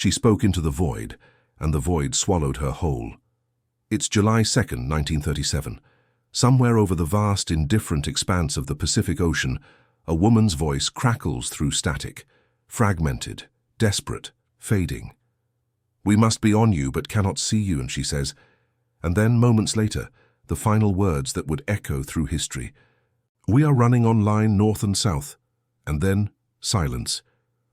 She spoke into the void, and the void swallowed her whole. It's July 2nd, 1937. Somewhere over the vast, indifferent expanse of the Pacific Ocean, a woman's voice crackles through static, fragmented, desperate, fading. "We must be on you but cannot see you," and she says. And then, moments later, the final words that would echo through history. "We are running on line north and south." And then, silence.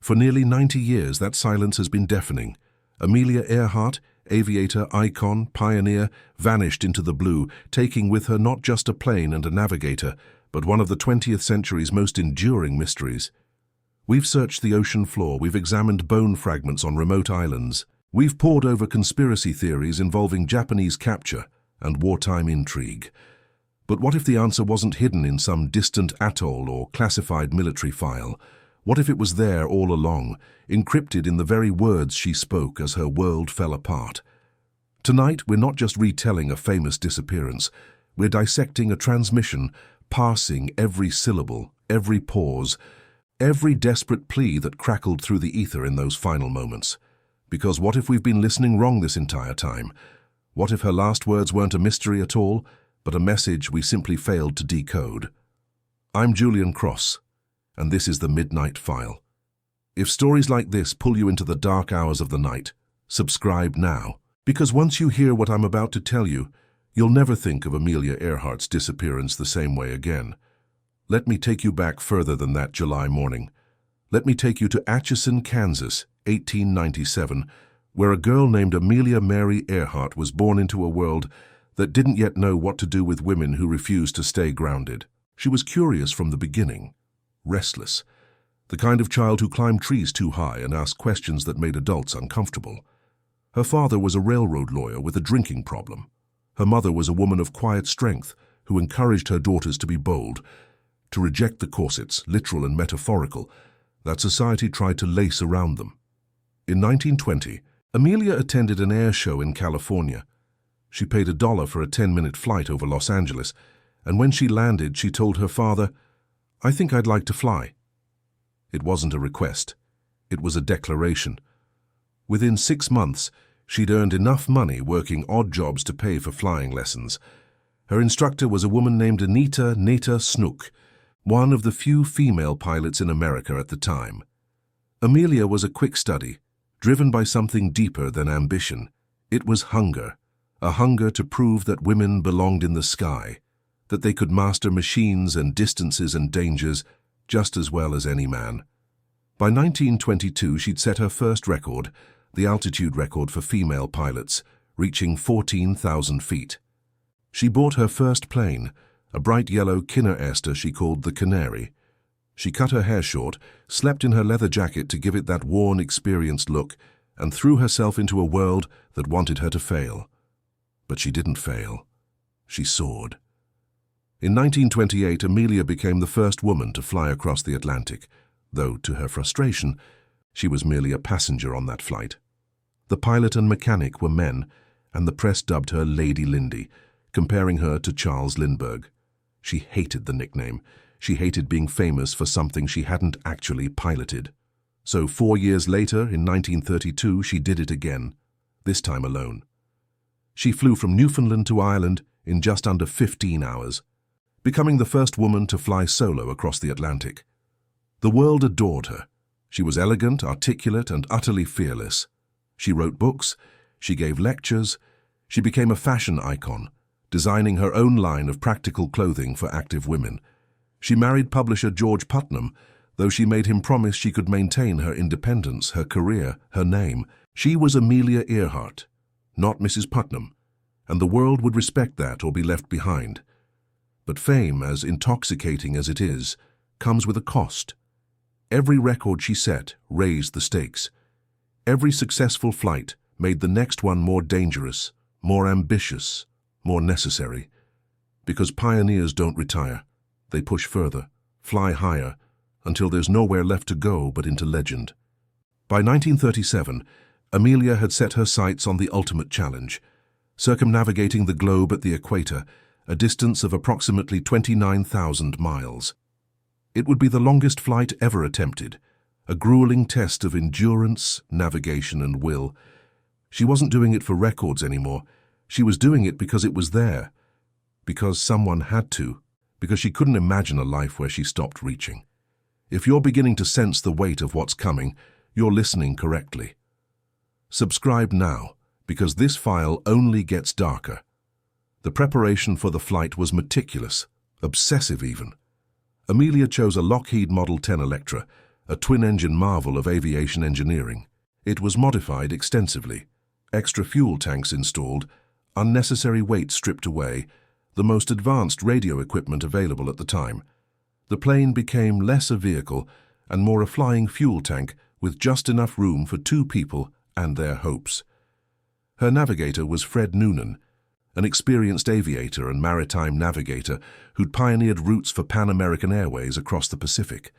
For nearly 90 years, that silence has been deafening. Amelia Earhart, aviator, icon, pioneer, vanished into the blue, taking with her not just a plane and a navigator, but one of the 20th century's most enduring mysteries. We've searched the ocean floor, we've examined bone fragments on remote islands, we've pored over conspiracy theories involving Japanese capture and wartime intrigue. But what if the answer wasn't hidden in some distant atoll or classified military file? What if it was there all along, encrypted in the very words she spoke as her world fell apart? Tonight, we're not just retelling a famous disappearance. We're dissecting a transmission, parsing every syllable, every pause, every desperate plea that crackled through the ether in those final moments. Because what if we've been listening wrong this entire time? What if her last words weren't a mystery at all, but a message we simply failed to decode? I'm Julian Cross, and this is the Midnight File. If stories like this pull you into the dark hours of the night, subscribe now. Because once you hear what I'm about to tell you, you'll never think of Amelia Earhart's disappearance the same way again. Let me take you back further than that July morning. Let me take you to Atchison, Kansas, 1897, where a girl named Amelia Mary Earhart was born into a world that didn't yet know what to do with women who refused to stay grounded. She was curious from the beginning, restless, the kind of child who climbed trees too high and asked questions that made adults uncomfortable. Her father was a railroad lawyer with a drinking problem. Her mother was a woman of quiet strength who encouraged her daughters to be bold, to reject the corsets, literal and metaphorical, that society tried to lace around them. In 1920, Amelia attended an air show in California. She paid $1 for a 10-minute flight over Los Angeles, and when she landed, she told her father, "I think I'd like to fly." It wasn't a request. It was a declaration. Within 6 months, she'd earned enough money working odd jobs to pay for flying lessons. Her instructor was a woman named Anita "Neta" Snook, one of the few female pilots in America at the time. Amelia was a quick study, driven by something deeper than ambition. It was hunger, a hunger to prove that women belonged in the sky, that they could master machines and distances and dangers just as well as any man. By 1922, she'd set her first record, the altitude record for female pilots, reaching 14,000 feet. She bought her first plane, a bright yellow Kinner Ester she called the Canary. She cut her hair short, slept in her leather jacket to give it that worn, experienced look, and threw herself into a world that wanted her to fail. But she didn't fail. She soared. In 1928, Amelia became the first woman to fly across the Atlantic, though, to her frustration, she was merely a passenger on that flight. The pilot and mechanic were men, and the press dubbed her Lady Lindy, comparing her to Charles Lindbergh. She hated the nickname. She hated being famous for something she hadn't actually piloted. So 4 years later, in 1932, she did it again, this time alone. She flew from Newfoundland to Ireland in just under 15 hours, becoming the first woman to fly solo across the Atlantic. The world adored her. She was elegant, articulate, and utterly fearless. She wrote books, she gave lectures, she became a fashion icon, designing her own line of practical clothing for active women. She married publisher George Putnam, though she made him promise she could maintain her independence, her career, her name. She was Amelia Earhart, not Mrs. Putnam, and the world would respect that or be left behind. But fame, as intoxicating as it is, comes with a cost. Every record she set raised the stakes. Every successful flight made the next one more dangerous, more ambitious, more necessary. Because pioneers don't retire. They push further, fly higher, until there's nowhere left to go but into legend. By 1937, Amelia had set her sights on the ultimate challenge, circumnavigating the globe at the equator, a distance of approximately 29,000 miles. It would be the longest flight ever attempted, a grueling test of endurance, navigation, and will. She wasn't doing it for records anymore. She was doing it because it was there, because someone had to, because she couldn't imagine a life where she stopped reaching. If you're beginning to sense the weight of what's coming, you're listening correctly. Subscribe now, because this file only gets darker. The preparation for the flight was meticulous, obsessive even. Amelia chose a Lockheed Model 10 Electra, a twin-engine marvel of aviation engineering. It was modified extensively. Extra fuel tanks installed, unnecessary weight stripped away, the most advanced radio equipment available at the time. The plane became less a vehicle and more a flying fuel tank with just enough room for 2 people and their hopes. Her navigator was Fred Noonan, an experienced aviator and maritime navigator who'd pioneered routes for Pan American Airways across the Pacific.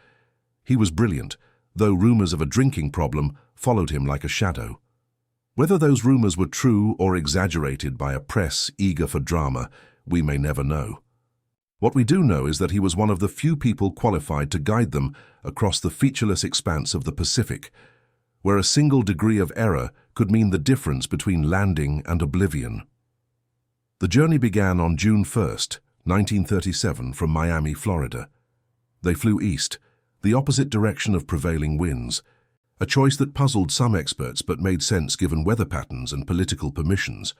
He was brilliant, though rumors of a drinking problem followed him like a shadow. Whether those rumors were true or exaggerated by a press eager for drama, we may never know. What we do know is that he was one of the few people qualified to guide them across the featureless expanse of the Pacific, where a single degree of error could mean the difference between landing and oblivion. The journey began on June 1st, 1937, from Miami, Florida. They flew east, the opposite direction of prevailing winds, a choice that puzzled some experts but made sense given weather patterns and political permissions.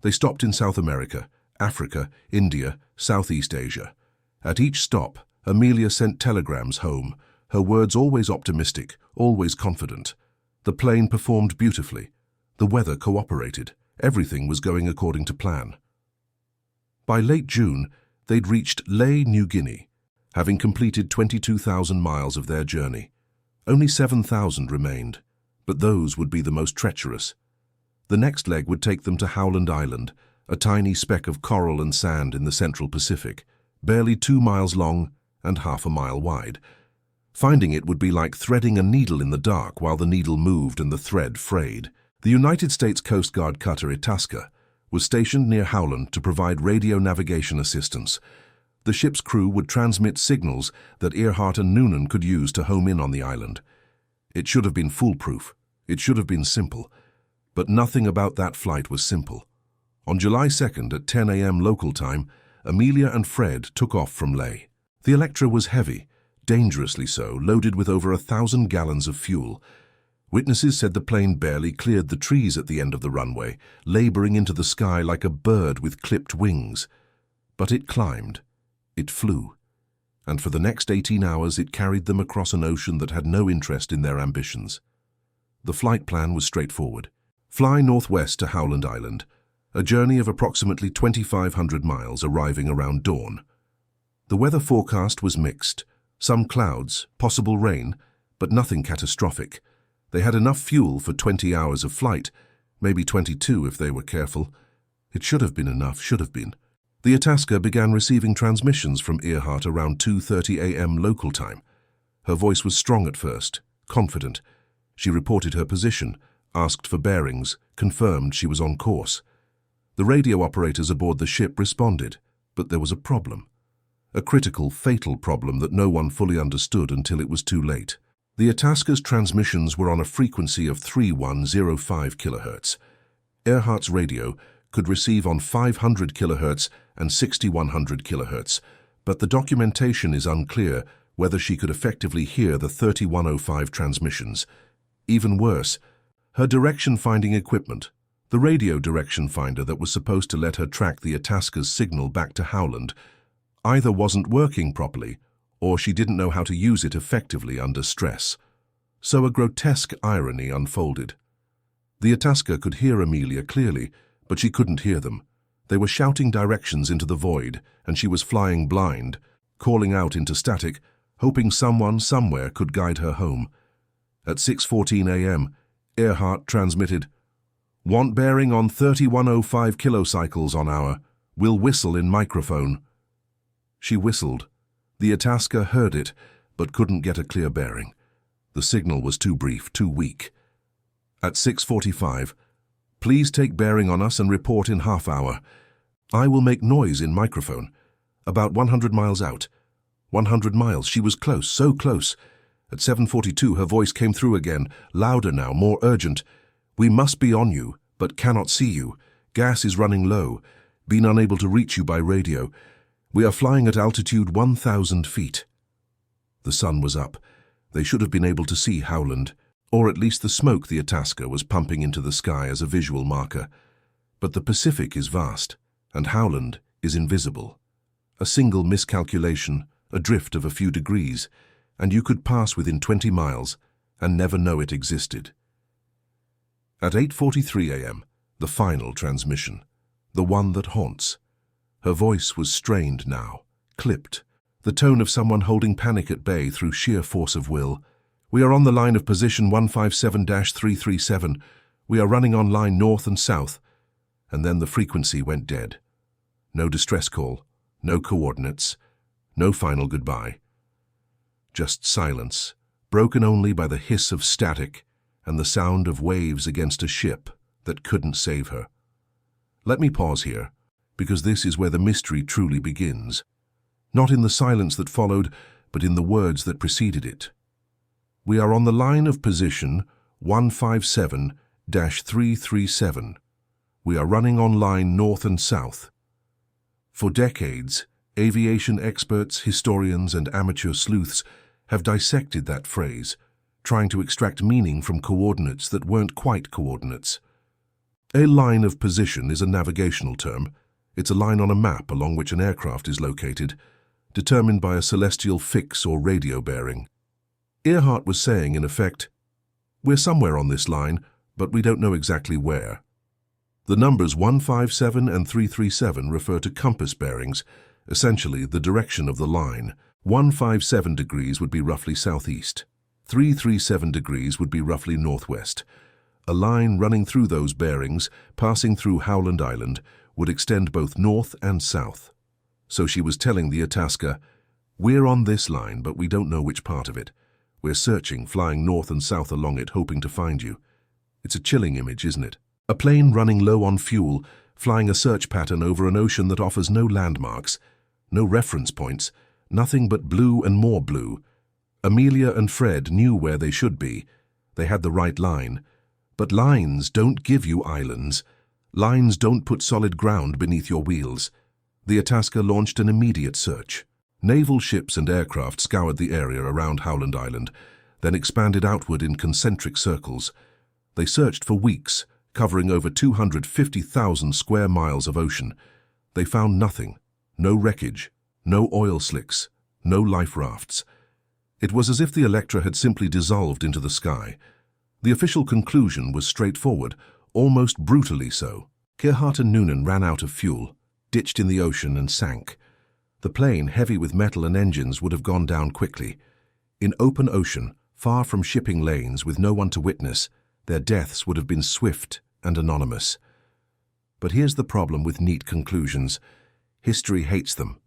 They stopped in South America, Africa, India, Southeast Asia. At each stop, Amelia sent telegrams home, her words always optimistic, always confident. The plane performed beautifully. The weather cooperated. Everything was going according to plan. By late June, they'd reached Lae, New Guinea, having completed 22,000 miles of their journey. Only 7,000 remained, but those would be the most treacherous. The next leg would take them to Howland Island, a tiny speck of coral and sand in the Central Pacific, barely 2 miles long and half a mile wide. Finding it would be like threading a needle in the dark while the needle moved and the thread frayed. The United States Coast Guard cutter Itasca was stationed near Howland to provide radio navigation assistance. The ship's crew would transmit signals that Earhart and Noonan could use to home in on the island. It should have been foolproof. It should have been simple. But nothing about that flight was simple. On July 2nd at 10 a.m. local time, Amelia and Fred took off from Lae. The Electra was heavy, dangerously so, loaded with over 1,000 gallons of fuel. Witnesses said the plane barely cleared the trees at the end of the runway, laboring into the sky like a bird with clipped wings. But it climbed. It flew. And for the next 18 hours it carried them across an ocean that had no interest in their ambitions. The flight plan was straightforward. Fly northwest to Howland Island, a journey of approximately 2,500 miles arriving around dawn. The weather forecast was mixed. Some clouds, possible rain, but nothing catastrophic. They had enough fuel for 20 hours of flight, maybe 22 if they were careful. It should have been enough, should have been. The Itasca began receiving transmissions from Earhart around 2:30 a.m. local time. Her voice was strong at first, confident. She reported her position, asked for bearings, confirmed she was on course. The radio operators aboard the ship responded, but there was a problem. A critical, fatal problem that no one fully understood until it was too late. The Itasca's transmissions were on a frequency of 3105 kHz. Earhart's radio could receive on 500 kHz and 6100 kHz, but the documentation is unclear whether she could effectively hear the 3105 transmissions. Even worse, her direction-finding equipment, the radio direction finder that was supposed to let her track the Itasca's signal back to Howland, either wasn't working properly or she didn't know how to use it effectively under stress. So a grotesque irony unfolded. The Itasca could hear Amelia clearly, but she couldn't hear them. They were shouting directions into the void, and she was flying blind, calling out into static, hoping someone somewhere could guide her home. At 6:14 a.m., Earhart transmitted, "Want bearing on 3105 kilocycles on hour. Will whistle in microphone." She whistled. The Itasca heard it, but couldn't get a clear bearing. The signal was too brief, too weak. At 6:45, "Please take bearing on us and report in half hour. I will make noise in microphone. About 100 miles out." 100 miles, she was close, so close. At 7:42, her voice came through again, louder now, more urgent. "We must be on you, but cannot see you. Gas is running low. Been unable to reach you by radio. We are flying at altitude 1,000 feet. The sun was up. They should have been able to see Howland, or at least the smoke the Itasca was pumping into the sky as a visual marker. But the Pacific is vast, and Howland is invisible. A single miscalculation, a drift of a few degrees, and you could pass within 20 miles and never know it existed. At 8:43 a.m., the final transmission, the one that haunts. Her voice was strained now, clipped, the tone of someone holding panic at bay through sheer force of will. "We are on the line of position 157-337. We are running on line north and south." And then the frequency went dead. No distress call, no coordinates, no final goodbye. Just silence, broken only by the hiss of static and the sound of waves against a ship that couldn't save her. Let me pause here, because this is where the mystery truly begins. Not in the silence that followed, but in the words that preceded it. "We are on the line of position 157-337. We are running on line north and south." For decades, aviation experts, historians, and amateur sleuths have dissected that phrase, trying to extract meaning from coordinates that weren't quite coordinates. A line of position is a navigational term. It's a line on a map along which an aircraft is located, determined by a celestial fix or radio bearing. Earhart was saying, in effect, "We're somewhere on this line, but we don't know exactly where." The numbers 157 and 337 refer to compass bearings, essentially the direction of the line. 157 degrees would be roughly southeast. 337 degrees would be roughly northwest. A line running through those bearings, passing through Howland Island, would extend both north and south. So she was telling the Itasca, "We're on this line, but we don't know which part of it. We're searching, flying north and south along it, hoping to find you." It's a chilling image, isn't it? A plane running low on fuel, flying a search pattern over an ocean that offers no landmarks, no reference points, nothing but blue and more blue. Amelia and Fred knew where they should be. They had the right line. But lines don't give you islands. Lines don't put solid ground beneath your wheels. The Itasca launched an immediate search. Naval ships and aircraft scoured the area around Howland Island, then expanded outward in concentric circles. They searched for weeks, covering over 250,000 square miles of ocean. They found nothing. No wreckage, no oil slicks, no life rafts. It was as if the Electra had simply dissolved into the sky. The official conclusion was straightforward, almost brutally so. Earhart and Noonan ran out of fuel, ditched in the ocean and sank. The plane, heavy with metal and engines, would have gone down quickly. In open ocean, far from shipping lanes, with no one to witness, their deaths would have been swift and anonymous. But here's the problem with neat conclusions. History hates them.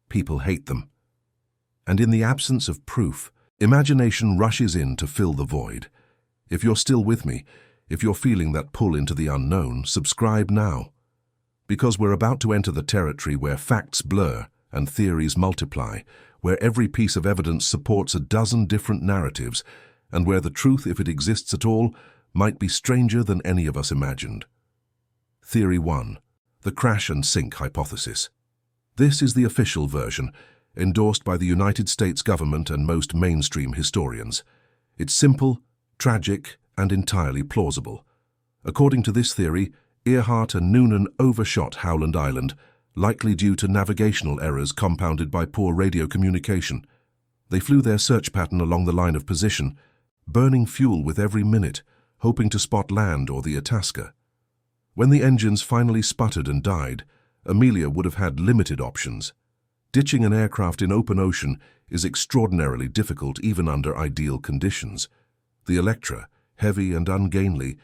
People hate them. And in the absence of proof, imagination rushes in to fill the void. If you're still with me, if you're feeling that pull into the unknown, subscribe now. Because we're about to enter the territory where facts blur and theories multiply, where every piece of evidence supports a dozen different narratives, and where the truth, if it exists at all, might be stranger than any of us imagined. Theory 1. The crash and sink hypothesis. This is the official version, endorsed by the United States government and most mainstream historians. It's simple, tragic, and entirely plausible. According to this theory, Earhart and Noonan overshot Howland Island, likely due to navigational errors compounded by poor radio communication. They flew their search pattern along the line of position, burning fuel with every minute, hoping to spot land or the Itasca. When the engines finally sputtered and died, Amelia would have had limited options. Ditching an aircraft in open ocean is extraordinarily difficult even under ideal conditions. The Electra, heavy and ungainly,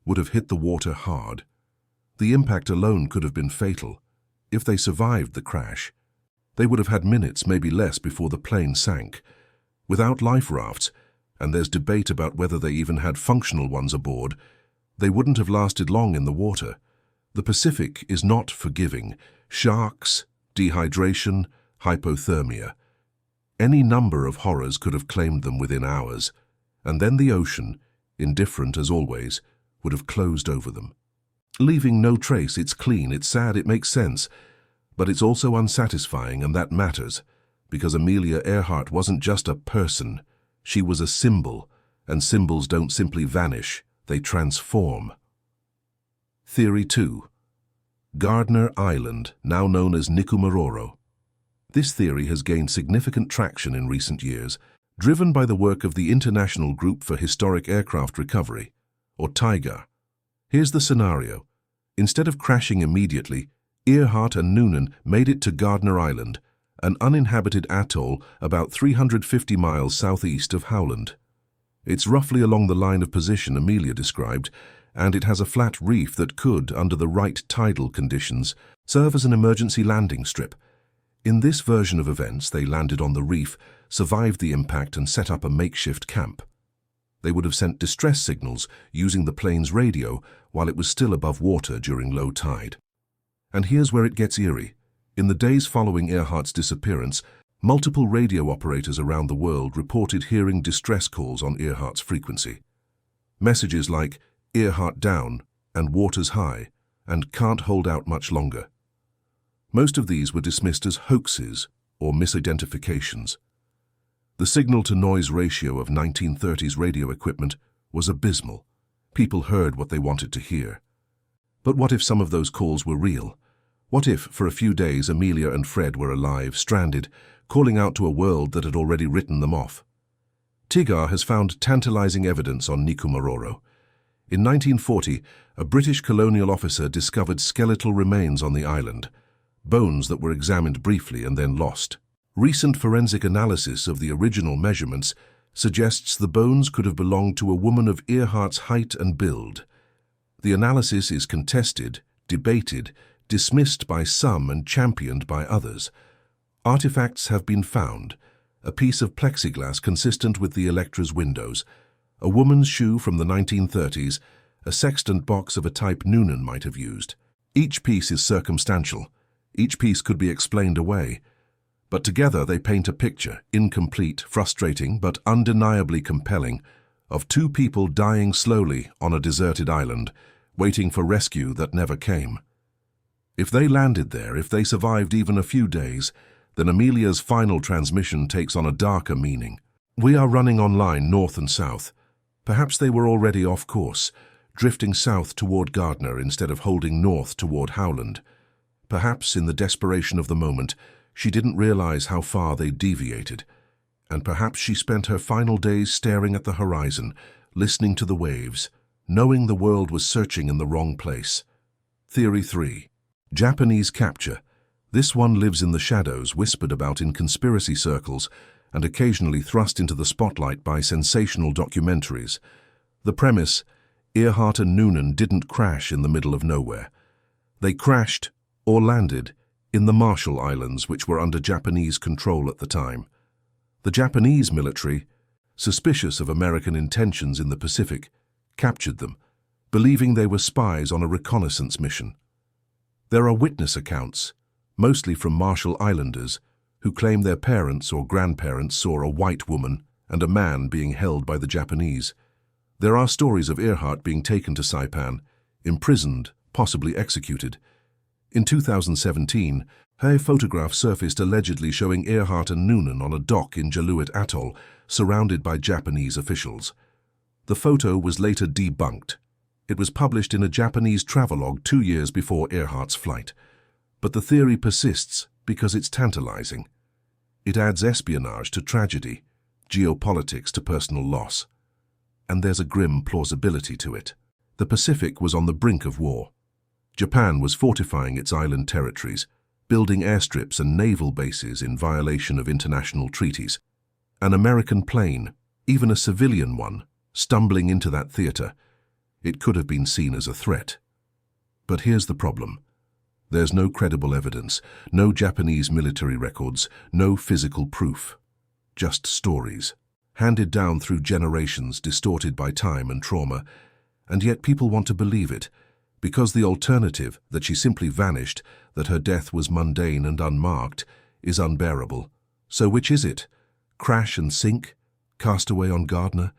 would have hit the water hard. The impact alone could have been fatal. If they survived the crash, they would have had minutes, maybe less, before the plane sank. Without life rafts, and there's debate about whether they even had functional ones aboard, they wouldn't have lasted long in the water. The Pacific is not forgiving. Sharks, dehydration, hypothermia. Any number of horrors could have claimed them within hours, and then the ocean, indifferent as always, would have closed over them. Leaving no trace, it's clean, it's sad, it makes sense, but it's also unsatisfying, and that matters, because Amelia Earhart wasn't just a person, she was a symbol, and symbols don't simply vanish, they transform. Theory 2. Gardner Island, now known as Nikumaroro. This theory has gained significant traction in recent years, driven by the work of the International Group for Historic Aircraft Recovery, or TIGAR. Here's the scenario. Instead of crashing immediately, Earhart and Noonan made it to Gardner Island, an uninhabited atoll about 350 miles southeast of Howland. It's roughly along the line of position Amelia described, and it has a flat reef that could, under the right tidal conditions, serve as an emergency landing strip. In this version of events, they landed on the reef, survived the impact, and set up a makeshift camp. They would have sent distress signals using the plane's radio while it was still above water during low tide. And here's where it gets eerie. In the days following Earhart's disappearance, multiple radio operators around the world reported hearing distress calls on Earhart's frequency. Messages like, "Earhart down," and "Water's high," and "Can't hold out much longer." Most of these were dismissed as hoaxes or misidentifications. The signal-to-noise ratio of 1930s radio equipment was abysmal. People heard what they wanted to hear. But what if some of those calls were real? What if, for a few days, Amelia and Fred were alive, stranded, calling out to a world that had already written them off? TIGAR has found tantalizing evidence on Nikumaroro. In 1940, a British colonial officer discovered skeletal remains on the island, bones that were examined briefly and then lost. Recent forensic analysis of the original measurements suggests the bones could have belonged to a woman of Earhart's height and build. The analysis is contested, debated, dismissed by some and championed by others. Artifacts have been found: a piece of plexiglass consistent with the Electra's windows, a woman's shoe from the 1930s, a sextant box of a type Noonan might have used. Each piece is circumstantial. Each piece could be explained away. But together they paint a picture, incomplete, frustrating, but undeniably compelling, of two people dying slowly on a deserted island, waiting for rescue that never came. If they landed there, if they survived even a few days, then Amelia's final transmission takes on a darker meaning. We are running online north and south. Perhaps they were already off course, drifting south toward Gardner instead of holding north toward Howland. Perhaps, in the desperation of the moment, she didn't realize how far they deviated. And perhaps she spent her final days staring at the horizon, listening to the waves, knowing the world was searching in the wrong place. Theory 3. Japanese capture. This one lives in the shadows, whispered about in conspiracy circles, and occasionally thrust into the spotlight by sensational documentaries. The premise: Earhart and Noonan didn't crash in the middle of nowhere. They crashed, or landed, in the Marshall Islands, which were under Japanese control at the time. The Japanese military, suspicious of American intentions in the Pacific, captured them, believing they were spies on a reconnaissance mission. There are witness accounts, mostly from Marshall Islanders, who claim their parents or grandparents saw a white woman and a man being held by the Japanese. There are stories of Earhart being taken to Saipan, imprisoned, possibly executed. In 2017, a photograph surfaced allegedly showing Earhart and Noonan on a dock in Jaluit Atoll, surrounded by Japanese officials. The photo was later debunked. It was published in a Japanese travelogue 2 years before Earhart's flight. But the theory persists because it's tantalizing. It adds espionage to tragedy, geopolitics to personal loss. And there's a grim plausibility to it. The Pacific was on the brink of war. Japan was fortifying its island territories, building airstrips and naval bases in violation of international treaties. An American plane, even a civilian one, stumbling into that theater, it could have been seen as a threat. But here's the problem. There's no credible evidence, no Japanese military records, no physical proof. Just stories, handed down through generations, distorted by time and trauma, and yet people want to believe it, because the alternative, that she simply vanished, that her death was mundane and unmarked, is unbearable. So which is it? Crash and sink? Castaway on Gardner?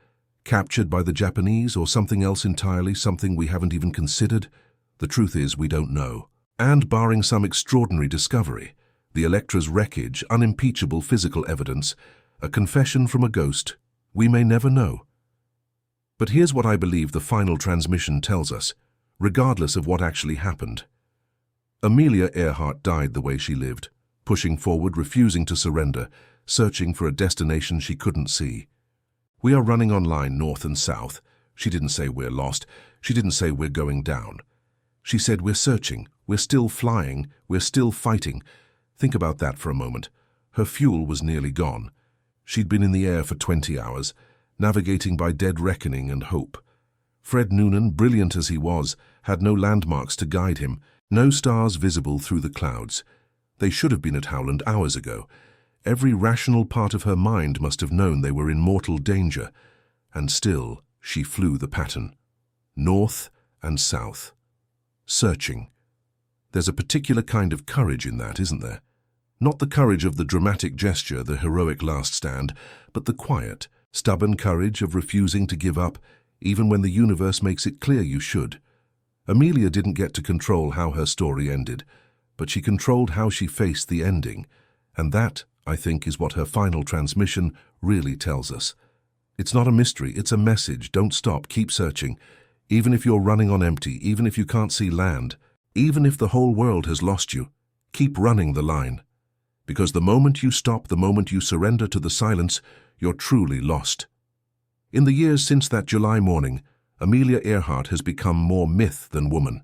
Captured by the Japanese, or something else entirely, something we haven't even considered? The truth is, we don't know. And barring some extraordinary discovery, the Electra's wreckage, unimpeachable physical evidence, a confession from a ghost, we may never know. But here's what I believe the final transmission tells us, regardless of what actually happened. Amelia Earhart died the way she lived, pushing forward, refusing to surrender, searching for a destination she couldn't see. We are running on line north and south. She didn't say we're lost. She didn't say we're going down. She said we're searching, we're still flying, we're still fighting. Think about that for a moment. Her fuel was nearly gone. She'd been in the air for 20 hours, navigating by dead reckoning and hope. Fred Noonan, brilliant as he was, had no landmarks to guide him, no stars visible through the clouds. They should have been at Howland hours ago. Every rational part of her mind must have known they were in mortal danger, and still she flew the pattern. North and south. Searching. There's a particular kind of courage in that, isn't there? Not the courage of the dramatic gesture, the heroic last stand, but the quiet, stubborn courage of refusing to give up, even when the universe makes it clear you should. Amelia didn't get to control how her story ended, but she controlled how she faced the ending, and that, I think, is what her final transmission really tells us. It's not a mystery, it's a message. Don't stop, keep searching. Even if you're running on empty, even if you can't see land, even if the whole world has lost you, keep running the line. Because the moment you stop, the moment you surrender to the silence, you're truly lost. In the years since that July morning, Amelia Earhart has become more myth than woman.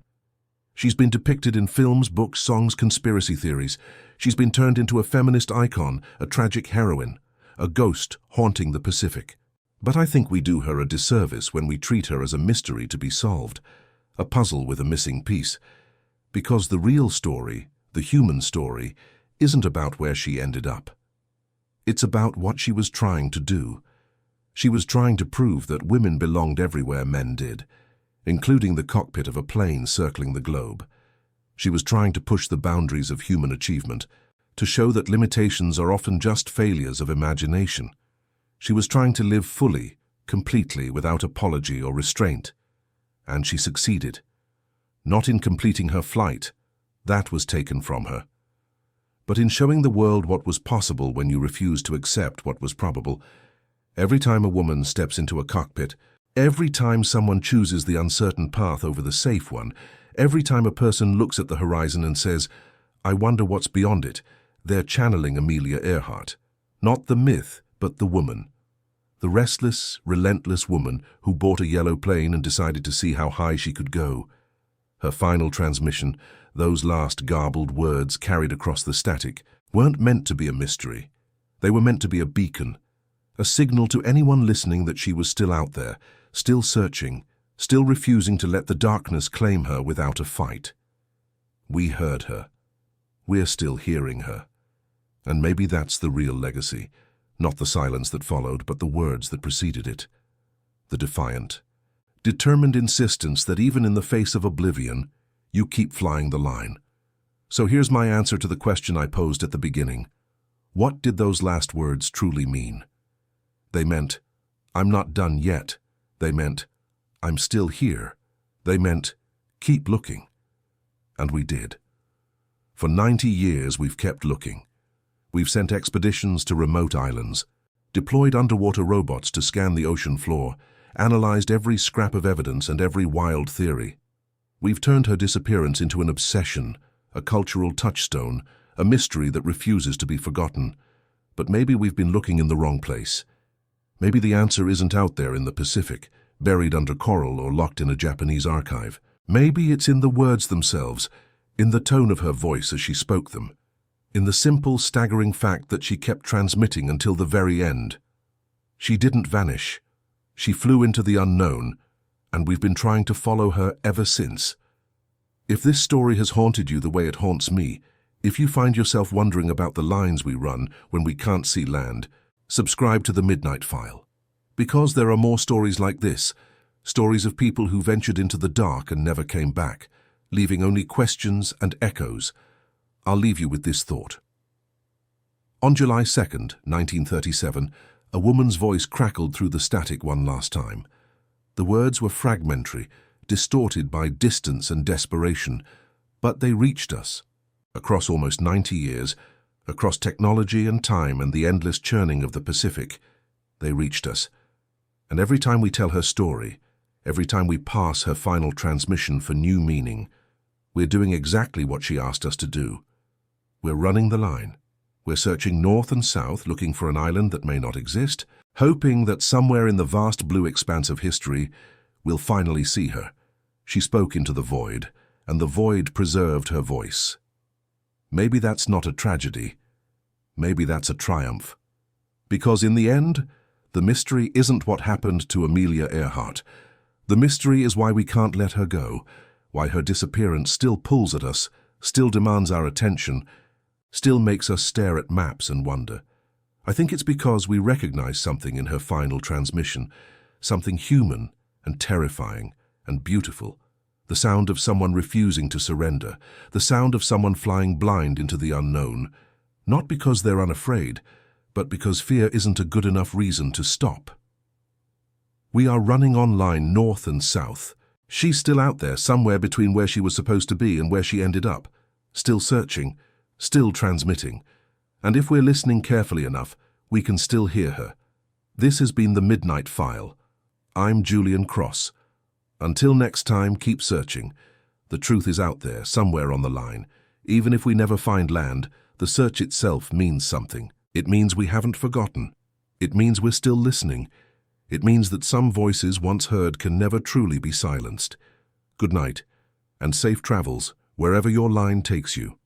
She's been depicted in films, books, songs, conspiracy theories. She's been turned into a feminist icon, a tragic heroine, a ghost haunting the Pacific. But I think we do her a disservice when we treat her as a mystery to be solved, a puzzle with a missing piece. Because the real story, the human story, isn't about where she ended up. It's about what she was trying to do. She was trying to prove that women belonged everywhere men did, including the cockpit of a plane circling the globe. She was trying to push the boundaries of human achievement, to show that limitations are often just failures of imagination. She was trying to live fully, completely, without apology or restraint. And she succeeded. Not in completing her flight, that was taken from her, but in showing the world what was possible when you refused to accept what was probable. Every time a woman steps into a cockpit, every time someone chooses the uncertain path over the safe one, every time a person looks at the horizon and says, "I wonder what's beyond it," they're channeling Amelia Earhart. Not the myth, but the woman. The restless, relentless woman who bought a yellow plane and decided to see how high she could go. Her final transmission, those last garbled words carried across the static, weren't meant to be a mystery. They were meant to be a beacon, a signal to anyone listening that she was still out there, still searching, still refusing to let the darkness claim her without a fight. We heard her. We're still hearing her. And maybe that's the real legacy, not the silence that followed, but the words that preceded it. The defiant, determined insistence that even in the face of oblivion, you keep flying the line. So here's my answer to the question I posed at the beginning. What did those last words truly mean? They meant, "I'm not done yet." They meant, "I'm still here." They meant, "Keep looking." And we did. For 90 years we've kept looking. We've sent expeditions to remote islands, deployed underwater robots to scan the ocean floor, analyzed every scrap of evidence and every wild theory. We've turned her disappearance into an obsession, a cultural touchstone, a mystery that refuses to be forgotten. But maybe we've been looking in the wrong place. Maybe the answer isn't out there in the Pacific, buried under coral or locked in a Japanese archive. Maybe it's in the words themselves, in the tone of her voice as she spoke them, in the simple, staggering fact that she kept transmitting until the very end. She didn't vanish. She flew into the unknown, and we've been trying to follow her ever since. If this story has haunted you the way it haunts me, if you find yourself wondering about the lines we run when we can't see land, subscribe to the Midnight File. Because there are more stories like this, stories of people who ventured into the dark and never came back, leaving only questions and echoes. I'll leave you with this thought. On July 2nd, 1937, a woman's voice crackled through the static one last time. The words were fragmentary, distorted by distance and desperation, but they reached us. Across almost 90 years, across technology and time and the endless churning of the Pacific, they reached us. And every time we tell her story, every time we pass her final transmission for new meaning, we're doing exactly what she asked us to do. We're running the line. We're searching north and south, looking for an island that may not exist, hoping that somewhere in the vast blue expanse of history, we'll finally see her. She spoke into the void, and the void preserved her voice. Maybe that's not a tragedy. Maybe that's a triumph. Because in the end, the mystery isn't what happened to Amelia Earhart. The mystery is why we can't let her go, why her disappearance still pulls at us, still demands our attention, still makes us stare at maps and wonder. I think it's because we recognize something in her final transmission, something human and terrifying and beautiful. The sound of someone refusing to surrender, the sound of someone flying blind into the unknown, not because they're unafraid, but because fear isn't a good enough reason to stop. We are running online north and south. She's still out there, somewhere between where she was supposed to be and where she ended up, still searching, still transmitting. And if we're listening carefully enough, we can still hear her. This has been the Midnight File. I'm Julian Cross. Until next time, keep searching. The truth is out there, somewhere on the line. Even if we never find land, the search itself means something. It means we haven't forgotten. It means we're still listening. It means that some voices once heard can never truly be silenced. Good night, and safe travels wherever your line takes you.